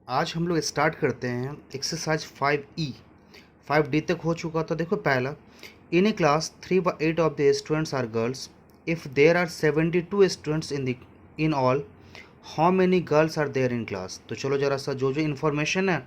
आज हम लोग स्टार्ट करते हैं एक्सरसाइज 5E। 5D तक हो चुका था। देखो पहला, in a class 3/8 of the students are girls. If there are 72 students in all, how many girls are there in class. तो चलो जरा सा जो जो इन्फॉर्मेशन है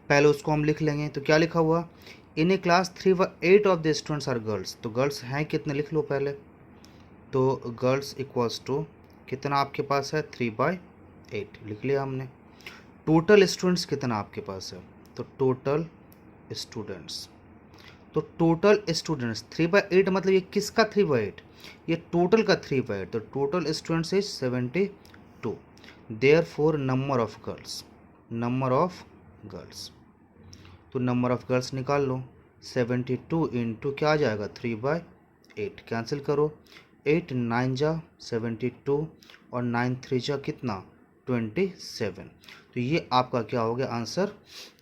पहले उसको हम लिख लेंगे। तो क्या लिखा हुआ, in a class 3/8 of the students are girls. तो गर्ल्स हैं कितने लिख लो पहले। तो गर्ल्स इक्वल्स टू कितना आपके पास है, 3/8 लिख लिया हमने। टोटल स्टूडेंट्स कितना आपके पास है, तो टोटल स्टूडेंट्स, तो टोटल स्टूडेंट्स 3/8 मतलब ये किसका 3/8, ये टोटल का 3/8। तो total students is 72। Therefore number of girls, number of girls, तो नंबर ऑफ गर्ल्स निकाल लो। 72 इंटू क्या आ जाएगा, 3/8 कैंसिल करो। 8 9 जा 72 और 9 3 जा कितना, 27। तो ये आपका क्या हो गया, आंसर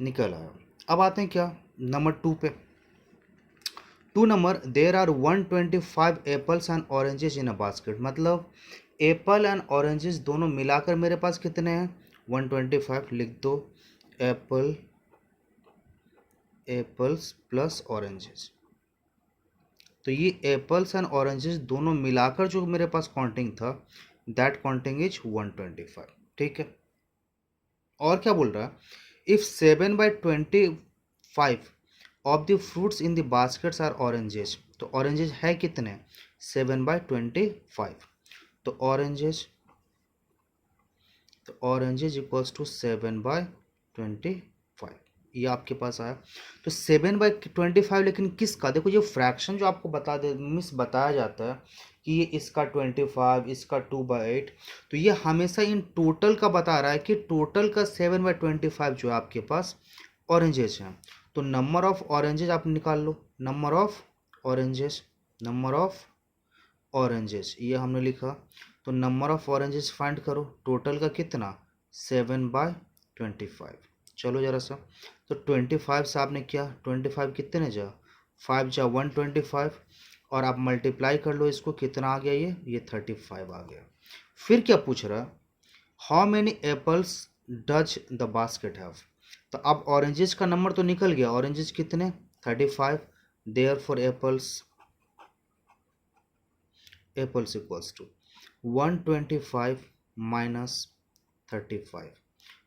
निकल आया। अब आते हैं क्या, नंबर 2 पे। 2 number, there are 125 apples and oranges in a basket. मतलब एप्पल एंड ऑरेंजेस दोनों मिलाकर मेरे पास कितने हैं, 125 लिख दो। एप्पल, एप्पल्स प्लस ऑरेंजेस, तो ये एप्पल्स एंड ऑरेंजेस दोनों मिलाकर जो मेरे पास काउंटिंग था, दैट काउंटिंग इज 125। ठीक है। और क्या बोल रहा है, if 7/25 of the fruits in the baskets are oranges. तो ऑरेंजेस है कितने, 7/25। तो ऑरेंजेस इक्वल्स टू 7/25, ये आपके पास आया। तो 7/25 लेकिन किसका, देखो ये फ्रैक्शन जो आपको बताया जाता है कि ये इसका 25, इसका 2/8, तो ये हमेशा इन टोटल का बता रहा है कि टोटल का 7/25 जो है आपके पास ऑरेंजेस हैं। तो नंबर ऑफ ऑरेंजेस आप निकाल लो, number of oranges, number of oranges ये हमने लिखा। तो नंबर ऑफ ऑरेंजेस फाइंड करो, टोटल का कितना, 7/25। चलो जरा सा, तो 25 से आपने क्या, 25 कितने जा, 5 जा 125, और आप मल्टीप्लाई कर लो इसको, कितना आ गया ये 35 आ गया। फिर क्या पूछ रहा, how many apples does the basket have. तो अब ऑरेंजेस का नंबर तो निकल गया, ऑरेंजेस कितने, 35। Therefore apples equals to 125 minus 35।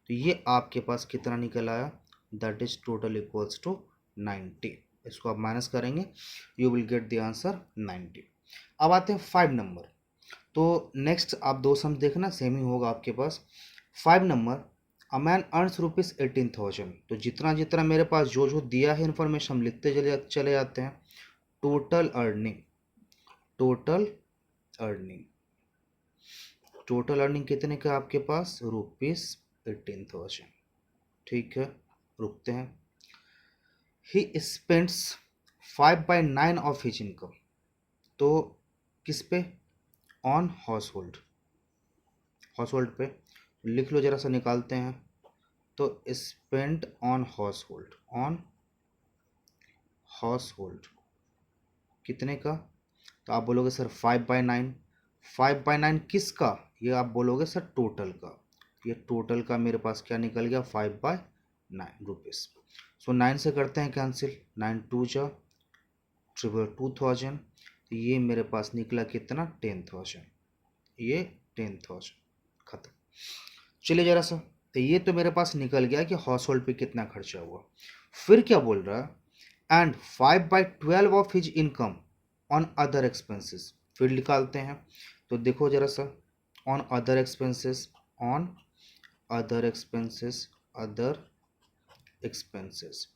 तो ये आपके पास कितना निकल आया, that is total equals to 90। इसको आप माइनस करेंगे, you will get the answer 90। अब आते हैं 5 नंबर। तो नेक्स्ट आप दो सम देखना, सेम ही होगा आपके पास। 5 number, a man earns rupees 18,000। तो जितना जितना मेरे पास जो जो दिया है इन्फॉर्मेशन हम लिखते चले जाते हैं। Total earning, total earning, total earning कितने का आपके पास, ₹18,000। ठीक है, रुकते हैं। He spends 5/9 of his income. तो किस पे, on house hold, house hold पे लिख लो, जरा सा निकालते हैं। तो spend on house hold, on house hold कितने का, तो आप बोलोगे सर 5/9। 5/9 किसका, ये आप बोलोगे सर टोटल का। ये टोटल का मेरे पास क्या निकल गया, 5/9 रुपीज़। सो 9 से करते हैं कैंसिल, 9 2 जा 2,000। तो ये मेरे पास निकला कितना, 10,000, ये 10,000 खत्म। चलिए जरा सा, तो ये तो मेरे पास निकल गया कि हाउस होल्ड पे कितना खर्चा हुआ। फिर क्या बोल रहा है, and 5/12 of his income on other expenses. फिर निकालते हैं, तो देखो जरा सा, on other expenses, on other expenses, other expenses.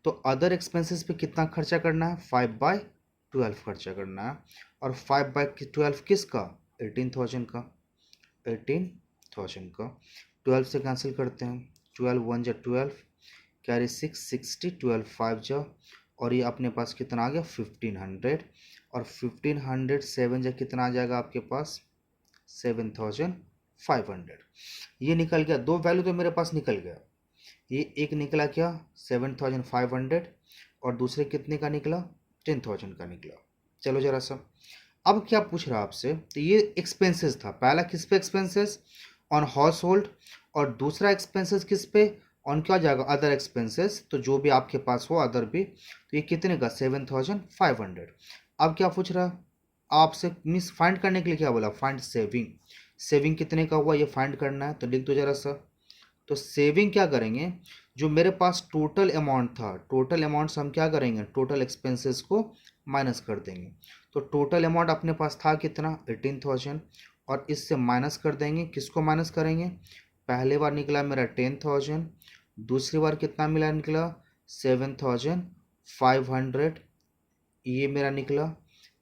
तो अदर एक्सपेंसेस पे कितना खर्चा करना है, 5/12 खर्चा करना है। और 5/12 किसका, 18,000 का, 18,000 का। 12 से कैंसिल करते हैं, 12 1 जा 12, कैरी 6 60, 12 5 जा, और ये अपने पास कितना आ गया, 1500। और 1507 जा कितना आ जाएगा आपके पास, 7,500। ये निकल गया, दो वैल्यू तो मेरे पास निकल गया। ये एक निकला क्या, 7,500, और दूसरे कितने का निकला, 10,000 का निकला। चलो जरा सा, अब क्या पूछ रहा आपसे, तो ये एक्सपेंसेस था पहला, किस पे एक्सपेंसेस, ऑन हाउस होल्ड। और दूसरा एक्सपेंसेस किस पे, ऑन क्या जाएगा, अदर एक्सपेंसेस, तो जो भी आपके पास हो अदर भी, तो ये कितने का 7500। अब क्या पूछ रहा है आपसे, मीन्स फाइंड करने के लिए क्या बोला, फाइंड सेविंग। सेविंग कितने का हुआ ये फाइंड करना है, तो लिख दो जरा सा। तो सेविंग क्या करेंगे, जो मेरे पास टोटल अमाउंट था, टोटल अमाउंट से हम क्या करेंगे, टोटल एक्सपेंसेस को माइनस कर देंगे। तो टोटल अमाउंट अपने पास था कितना 18,000, और इससे माइनस कर देंगे, किसको माइनस करेंगे, पहले बार निकला मेरा 10,000, दूसरी बार कितना मिला निकला 7,500, ये मेरा निकला,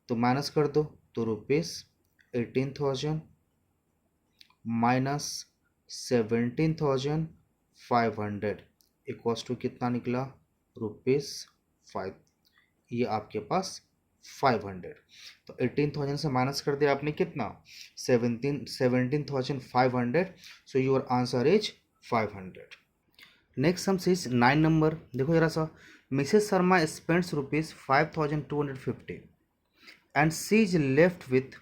तो माइनस कर दो, तो रुपीज़ 18,000 माइनस 17,500 इक्वल्स टू कितना निकला, ₹5। ये आपके पास 500। तो 18,000 से माइनस कर दिया आपने कितना 17,500। So your answer is 500। Next हम सीज 9 नंबर, देखो जरा सा। Mrs Sharma spends ₹5,250 and she is left with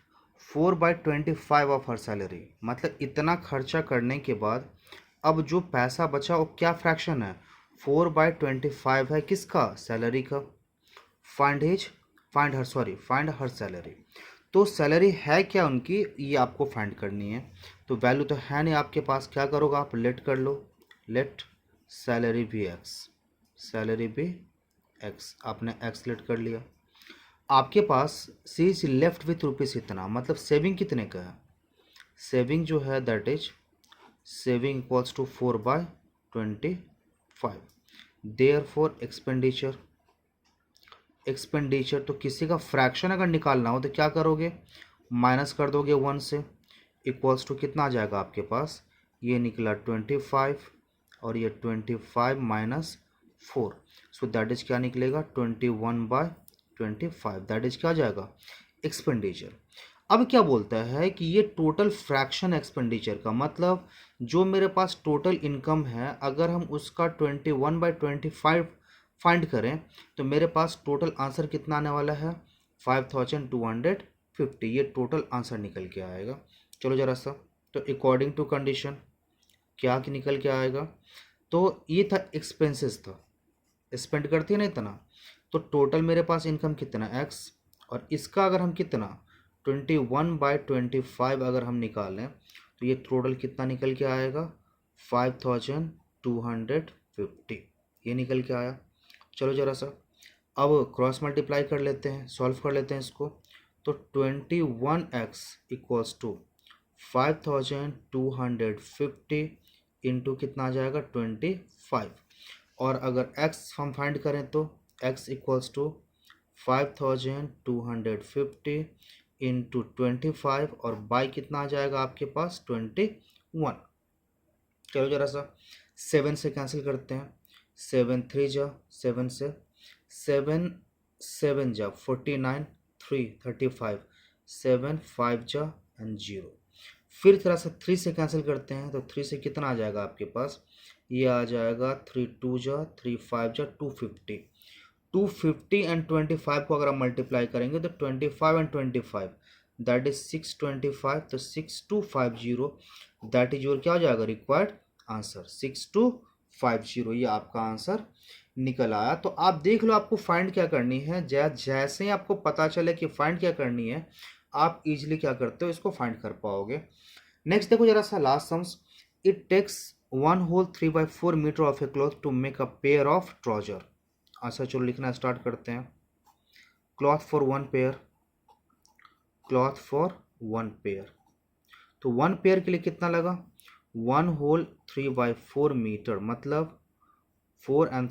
4/25 of her salary. मतलब इतना खर्चा करने के बाद अब जो पैसा बचा वो क्या फ्रैक्शन है, 4/25 है किसका, सैलरी का। Find his, find her, sorry find her salary. तो सैलरी है क्या उनकी, ये आपको फाइंड करनी है। तो वैल्यू तो है नहीं आपके पास, क्या करोगे आप, लेट कर लो, लेट सैलरी भी एक्स, सैलरी भी एक्स, आपने एक्स लेट कर लिया। आपके पास she is left with rupees इतना, मतलब सेविंग कितने का है, सेविंग जो है that is saving equals to 4/25। Therefore expenditure, expenditure तो किसी का फ्रैक्शन अगर निकालना हो तो क्या करोगे, माइनस कर दोगे 1 से, इक्वल्स टू कितना आ जाएगा आपके पास, ये निकला 25, और ये 25 माइनस 4, सो दैट इज क्या निकलेगा 21/25, दैट इज क्या आ जाएगा एक्सपेंडिचर। अब क्या बोलता है कि ये टोटल फ्रैक्शन एक्सपेंडिचर का, मतलब जो मेरे पास टोटल इनकम है अगर हम उसका 21/25 फाइंड करें तो मेरे पास टोटल आंसर कितना आने वाला है 5,250, ये टोटल आंसर निकल के आएगा। चलो जरा सा, तो अकॉर्डिंग टू कंडीशन क्या कि निकल के आएगा, तो ये था एक्सपेंसेस था, स्पेंड करती है ना इतना, तो टोटल मेरे पास इनकम कितना एक्स, और इसका अगर हम कितना 21/25 अगर हम निकालें तो ये टोटल कितना निकल के आएगा 5,250, ये निकल के आया। चलो जरा सा अब क्रॉस मल्टीप्लाई कर लेते हैं, सॉल्व कर लेते हैं इसको। तो 21x इक्वल्स टू 5,250 इंटू कितना आ जाएगा 25, और अगर x हम फाइंड करें तो x इक्वल्स टू 5,250 इंटू 25, और बाई कितना आ जाएगा आपके पास 21। चलो जरा सा 7 से कैंसिल करते हैं, 7 3 जा 7 से, 7 7 जा 49, 3 35, 7 5 जा एंड 0। फिर थोड़ा सा 3 से कैंसिल करते हैं, तो 3 से कितना आ जाएगा आपके पास, ये आ जाएगा 3 2 जा 3 5 जा 250, 250 एंड 25 को अगर हम मल्टीप्लाई करेंगे तो 25 एंड 25 दैट इज 625, तो 6250 दैट इज योर क्या हो जाएगा रिक्वायर्ड आंसर 6250, ये आपका आंसर निकल आया। तो आप देख लो आपको फाइंड क्या करनी है, जैसे ही आपको पता चले कि फाइंड क्या करनी है आप इजीली क्या करते हो इसको फाइंड कर पाओगे। नेक्स्ट देखो जरा सा last sums, it takes 1 whole 3/4 metre of a cloth to make a pair of trouser. अच्छा चलो लिखना स्टार्ट करते हैं, cloth for 1 pair, cloth for 1 pair, तो 1 पेयर के लिए कितना लगा 1 होल 3/4 मीटर, मतलब 4 एंड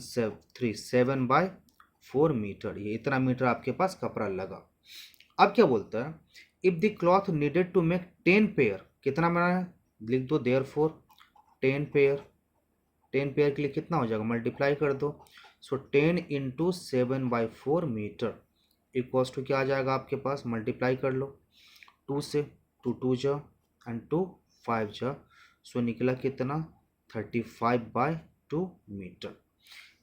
3 7/4 मीटर, ये इतना मीटर आपके पास कपड़ा लगा। अब क्या बोलता है, if the cloth needed to make 10 pair, कितना बना है लिख दो, देयर फोर 10 पेयर, 10 पेयर के लिए कितना हो जाएगा मल्टीप्लाई कर दो, सो 10 इंटू 7/4 मीटर इक्वल्स टू क्या आ जाएगा आपके पास, मल्टीप्लाई कर लो 2 से, 2 2 जा एंड 2 5 जा, सो निकला कितना 35/2 मीटर।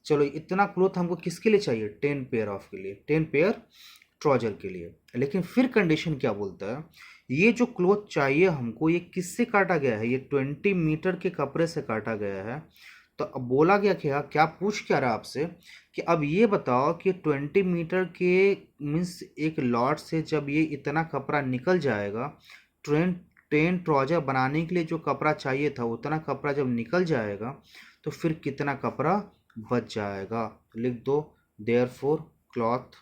चलो इतना क्लोथ हमको किसके लिए चाहिए 10 पेयर ऑफ के लिए, 10 पेयर ट्राउजर के लिए। लेकिन फिर कंडीशन क्या बोलता है, ये जो क्लॉथ चाहिए हमको, ये किससे काटा गया है? ये 20 मीटर के कपड़े से काटा गया है। तो अब बोला गया क्या, क्या पूछ क्या रहा आपसे कि अब ये बताओ कि 20 मीटर के मीन्स एक लॉट से जब ये इतना कपड़ा निकल जाएगा, ट्रेन 10 ट्राउजर बनाने के लिए जो कपड़ा चाहिए था उतना कपड़ा जब निकल जाएगा तो फिर कितना कपड़ा बच जाएगा? लिख दो, therefore cloth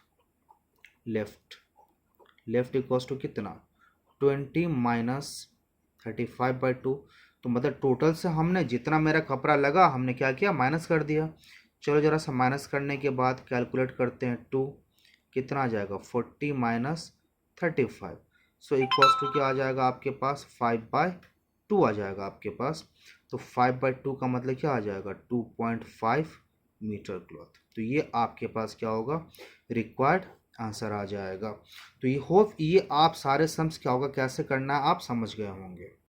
left, left equals to कितना, 20 माइनस 35/2। तो मतलब टोटल से हमने जितना मेरा कपड़ा लगा हमने क्या किया, माइनस कर दिया। चलो जरा सा माइनस करने के बाद कैलकुलेट करते हैं, 2 कितना आ जाएगा, 40 माइनस 35, सो इक्वल्स टू क्या आ जाएगा आपके पास, 5/2 आ जाएगा आपके पास। तो 5/2 का मतलब क्या आ जाएगा, 2.5 मीटर क्लॉथ। तो ये आपके पास क्या होगा, रिक्वायर्ड आंसर आ जाएगा। तो ये होप ये आप सारे सम्स क्या होगा कैसे करना है आप समझ गए होंगे।